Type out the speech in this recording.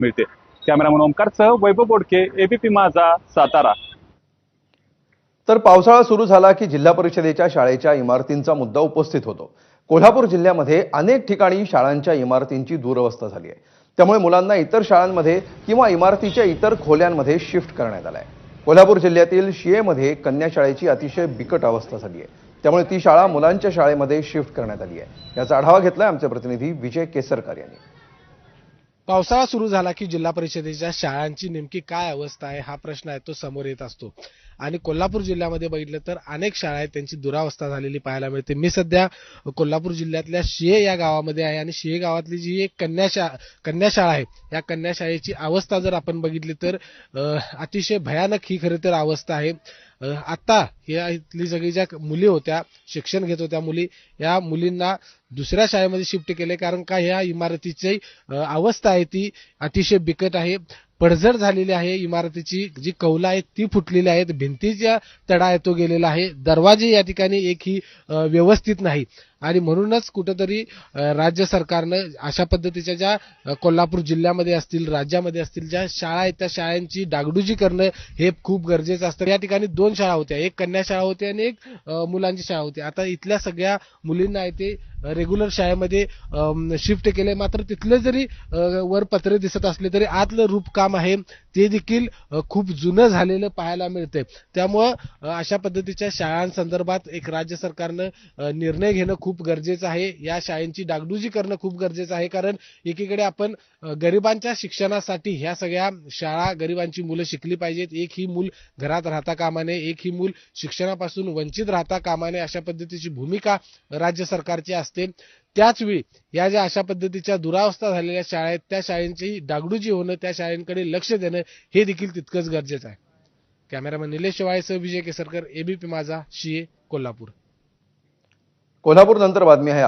मिळते. कॅमेरामन ओमकारसह वैभव बोडके, एबीपी माझा, सातारा. तर पावसाळा सुरू झाला की जिल्हा परिषदेच्या शाळेच्या इमारतींचा मुद्दा उपस्थित होतो. कोल्हापूर जिल्ह्यामध्ये अनेक ठिकाणी शाळांच्या इमारतींची दुरवस्था झाली आहे. त्यामुळे मुलांना इतर शाळांमध्ये किंवा इमारतीच्या इतर खोल्यांमध्ये शिफ्ट करण्यात आलंय. कोल्हापूर जिल्ह्यातील शियेमध्ये कन्या शाळेची अतिशय बिकट अवस्था झाली आहे. त्यामुळे ती शाळा मुलांच्या शाळेमध्ये शिफ्ट करण्यात आली आहे. याचा आढावा घेतलाय आमचे प्रतिनिधी विजय केसरकर यांनी. पावसाळा सुरू झाला की जिल्हा परिषदेच्या शाळांची नेमकी काय अवस्था आहे हा प्रश्न आहे तो समोर येत असतो. आणि कोल्हापूर जिल्ह्यामध्ये बघितलं तर अनेक शाळा आहेत त्यांची दुरावस्था झालेली पाहायला मिळते. मी सध्या कोल्हापूर जिल्ह्यातल्या शिये या गावामध्ये आहे आणि शिये गावातली जी एक कन्या शाळा आहे या कन्या शाळेची अवस्था जर आपण बघितली तर अतिशय भयानक ही खरं तर अवस्था आहे. आता या इथली सगळी ज्या मुली होत्या शिक्षण घेत होत्या मुली या मुलींना दुसऱ्या शाळेमध्ये शिफ्ट केले कारण का ह्या इमारतीची अवस्था आहे ती अतिशय बिकट आहे. पडझड झालेली आहे. इमारतीची जी कौलं आहेत ती फुटलेली आहेत. भिंतीचा तडा आहे तो गेलेला आहे. दरवाजे या ठिकाणी एकही व्यवस्थित नाही आणि म्हणूनच कुठंतरी राज्य सरकारनं अशा पद्धतीच्या ज्या कोल्हापूर जिल्ह्यामध्ये असतील राज्यामध्ये असतील ज्या शाळा आहेत त्या शाळांची डागडुजी करणं हे खूप गरजेचं असतं. या ठिकाणी 2 शाळा होत्या, एक कन्या शाळा होती आणि एक मुलांची शाळा होती. आता इथल्या सगळ्या मुलींना आहे ते रेग्युलर शाळेमध्ये शिफ्ट केले. मात्र तिथले जरी वर पत्रे दिसत असले तरी आतलं रूपकाम आहे ते देखील खूप जुनं झालेलं पाहायला मिळतंय. त्यामुळं अशा पद्धतीच्या शाळांसंदर्भात एक राज्य सरकारनं निर्णय घेणं खूप गरजेचं आहे. या शाळांची डागडुजी करणं खूप गरजेचं आहे कारण एकीकडे आपण गरिबांच्या शिक्षणासाठी ह्या सगळ्या शाळा गरिबांची मुलं शिकली पाहिजेत. एक ही मूल घरात राहता कामा नये, एक ही मूल शिक्षणापासून वंचित राहता कामा नये अशा पद्धतीची भूमिका राज्य सरकारची असते. त्याचवेळी या ज्या अशा पद्धतीच्या दुरावस्था झालेल्या शाळा आहेत त्या शाळांची डागडुजी होणं त्या शाळांकडे लक्ष देणं हे देखील तितकंच गरजेचं आहे. कॅमेरामन निलेश शेवाळेसह विजय केसरकर, एबीपी माझा, शिये, कोल्हापूर. कोल्हापूर नंतर बातमी आहे